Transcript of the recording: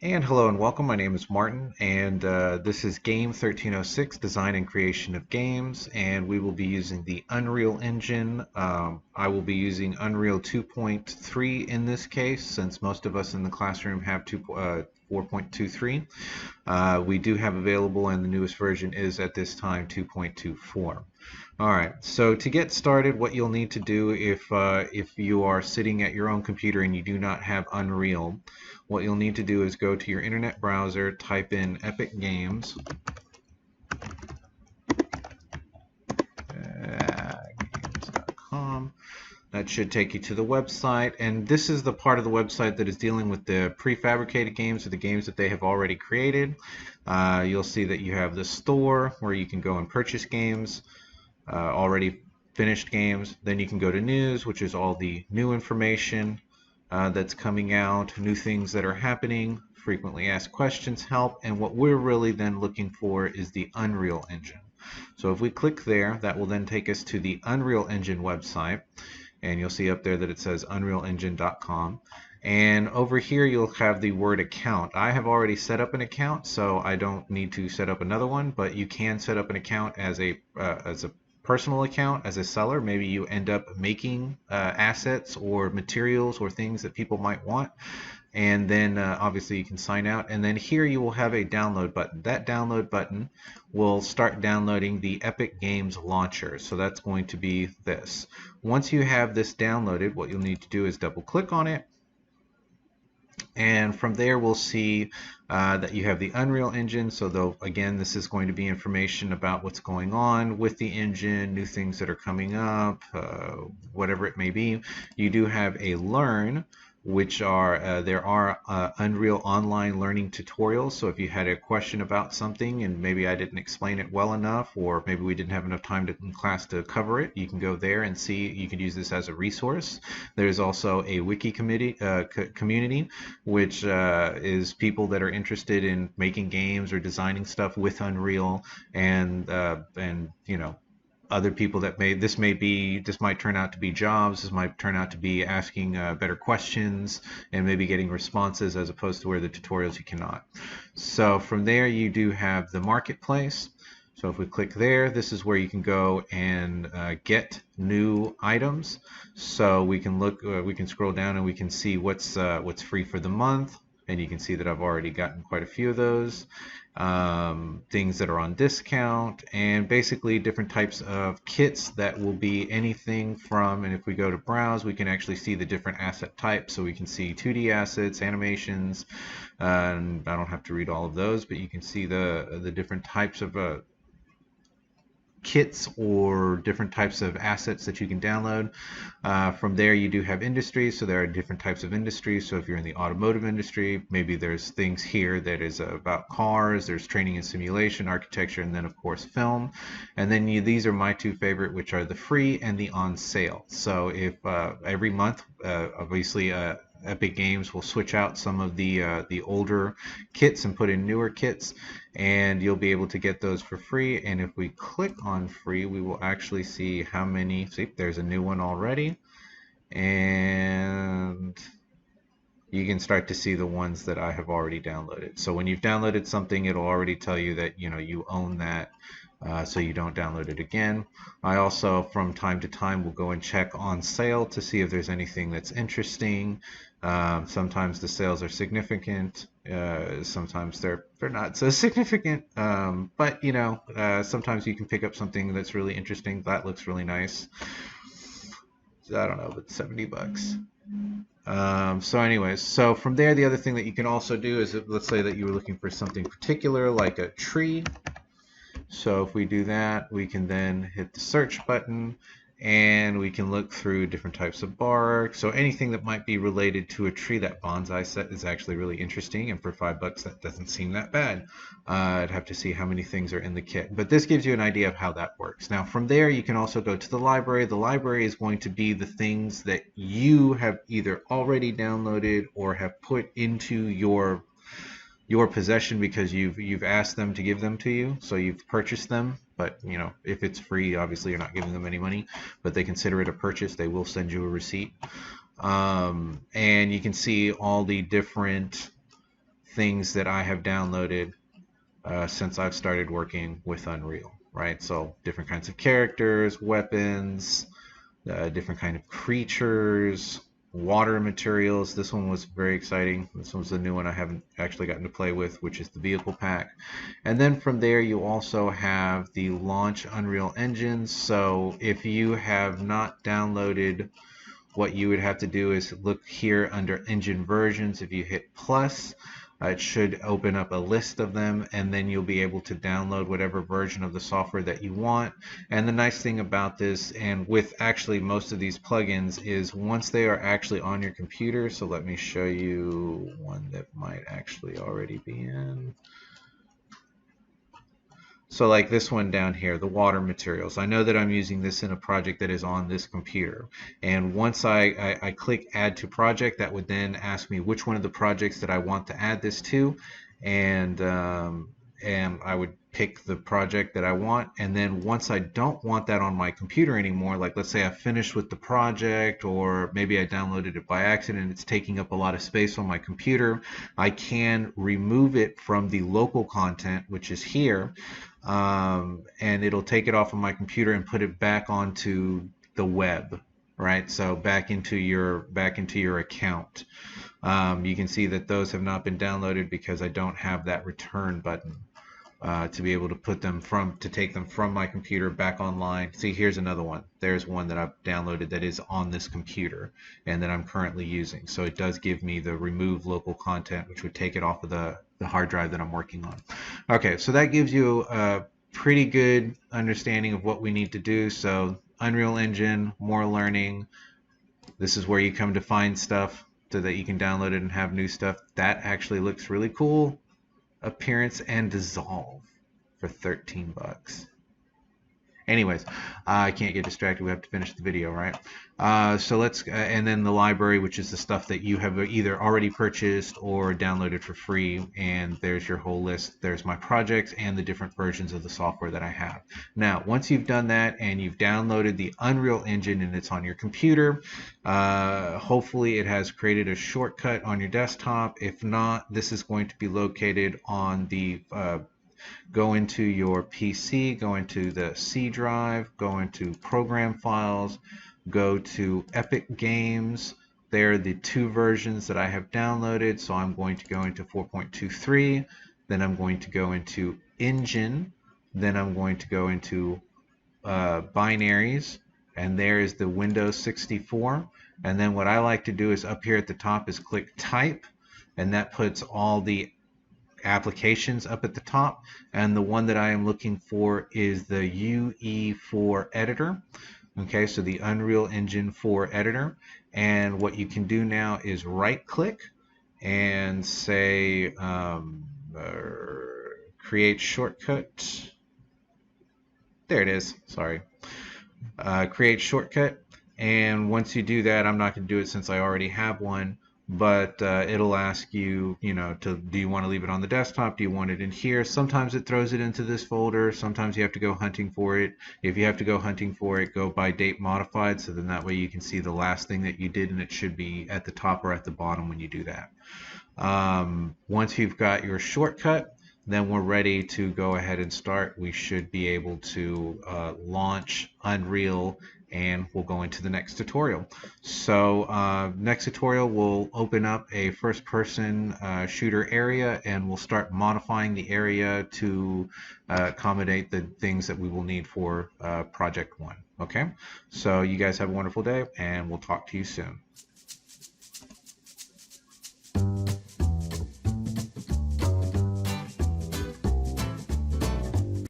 And hello and welcome. My name is Martin, and this is Game 1306, Design and Creation of Games, and we will be using the Unreal Engine. I will be using Unreal 2.3 in this case, since most of us in the classroom have 4.23. We do have available, and the newest version is at this time 2.24. All right, so to get started, what you'll need to do if you are sitting at your own computer and you do not have Unreal, what you'll need to do is go to your internet browser, type in Epic Games, games.com. That should take you to the website, and this is the part of the website that is dealing with the prefabricated games or the games that they have already created. You'll see that you have the store where you can go and purchase games, already finished games. Then you can go to news, which is all the new information that's coming out, new things that are happening, frequently asked questions, help, and what we're really then looking for is the Unreal Engine. So if we click there, that will then take us to the Unreal Engine website, and you'll see up there that it says unrealengine.com. And over here you'll have the word account. I have already set up an account, so I don't need to set up another one, but you can set up an account as a personal account as a seller. Maybe you end up making assets or materials or things that people might want, and then obviously you can sign out, and then here you will have a download button. That download button will start downloading the Epic Games launcher, so that's going to be this. Once you have this downloaded, what you'll need to do is double click on it, and from there we'll see that you have the Unreal Engine. So though again, this is going to be information about what's going on with the engine, new things that are coming up, whatever it may be. You do have a Learn, which are there are Unreal online learning tutorials. So if you had a question about something and maybe I didn't explain it well enough, or maybe we didn't have enough time in class to cover it, you can go there and see. You can use this as a resource. There's also a wiki community, which is people that are interested in making games or designing stuff with Unreal, and you know, other people that this might turn out to be jobs. This might turn out to be asking better questions and maybe getting responses, as opposed to where the tutorials you cannot. So from there you do have the marketplace. So if we click there, this is where you can go and get new items. So we can look, we can scroll down and we can see what's free for the month, and you can see that I've already gotten quite a few of those. Things that are on discount, and basically different types of kits that will be anything from, and if we go to browse, we can actually see the different asset types. So we can see 2D assets, animations, and I don't have to read all of those, but you can see the different types of kits or different types of assets that you can download. From there you do have industries, so there are different types of industries. So if you're in the automotive industry, maybe there's things here that is about cars, there's training and simulation, architecture, and then of course film. And then these are my two favorite, which are the free and the on sale. So if every month obviously Epic Games will switch out some of the older kits and put in newer kits, and you'll be able to get those for free. And if we click on free, we will actually see how many. See, there's a new one already, and you can start to see the ones that I have already downloaded. So when you've downloaded something, it'll already tell you that you own that, so you don't download it again. I also from time to time will go and check on sale to see if there's anything that's interesting. Sometimes the sales are significant, sometimes they're not so significant, but sometimes you can pick up something that's really interesting. That looks really nice. I don't know, but 70 bucks. So anyways, so from there, the other thing that you can also do is, let's say that you were looking for something particular like a tree. So if we do that, we can then hit the search button, and we can look through different types of bark. So anything that might be related to a tree. That bonsai set is actually really interesting, and for $5 that doesn't seem that bad. I'd have to see how many things are in the kit, but this gives you an idea of how that works. Now from there you can also go to the library. The library is going to be the things that you have either already downloaded or have put into your possession because you've asked them to give them to you, so you've purchased them. But if it's free, obviously you're not giving them any money, but they consider it a purchase. They will send you a receipt. And you can see all the different things that I have downloaded since I've started working with Unreal, right? So different kinds of characters, weapons, different kind of creatures, water materials. This one was very exciting. This one's the new one I haven't actually gotten to play with, which is the vehicle pack. And then from there you also have the launch Unreal Engine. So if you have not downloaded, what you would have to do is look here under engine versions. If you hit plus, it should open up a list of them, and then you'll be able to download whatever version of the software that you want. And the nice thing about this, and with actually most of these plugins, is once they are actually on your computer, so let me show you one that might actually already be in. So like this one down here, the water materials. I know that I'm using this in a project that is on this computer. And once I click add to project, that would then ask me which one of the projects that I want to add this to. And I would pick the project that I want. And then once I don't want that on my computer anymore, like let's say I finished with the project, or maybe I downloaded it by accident, it's taking up a lot of space on my computer, I can remove it from the local content, which is here. And it'll take it off of my computer and put it back onto the web, right? So back into your account. You can see that those have not been downloaded because I don't have that return button to be able to take them from my computer back online. See, here's another one. There's one that I've downloaded that is on this computer and that I'm currently using. So it does give me the remove local content, which would take it off of the hard drive that I'm working on. Okay, so that gives you a pretty good understanding of what we need to do. So Unreal Engine, more learning. This is where you come to find stuff so that you can download it and have new stuff. That actually looks really cool. Appearance and dissolve for 13 bucks. Anyways, I can't get distracted. We have to finish the video, right? So let's, and then the library, which is the stuff that you have either already purchased or downloaded for free. And there's your whole list. There's my projects and the different versions of the software that I have. Now, once you've done that and you've downloaded the Unreal Engine and it's on your computer, hopefully it has created a shortcut on your desktop. If not, this is going to be located on the go into your PC, go into the C drive, go into program files, go to Epic Games. They're the two versions that I have downloaded. So I'm going to go into 4.23, then I'm going to go into Engine, then I'm going to go into binaries, and there is the Windows 64. And then what I like to do is up here at the top is click Type, and that puts all the applications up at the top, and the one that I am looking for is the UE4 editor. Okay, so the Unreal Engine 4 editor, and what you can do now is right click and say create shortcut. There it is, sorry. Create shortcut, and once you do that, I'm not going to do it since I already have one, but it'll ask you, do you want to leave it on the desktop? Do you want it in here? Sometimes it throws it into this folder. Sometimes you have to go hunting for it. If you have to go hunting for it, go by date modified, so then that way you can see the last thing that you did, and it should be at the top or at the bottom when you do that. Once you've got your shortcut, then we're ready to go ahead and start. We should be able to launch Unreal, and we'll go into the next tutorial. So next tutorial, we'll open up a first-person shooter area, and we'll start modifying the area to accommodate the things that we will need for Project 1. Okay, so you guys have a wonderful day, and we'll talk to you soon.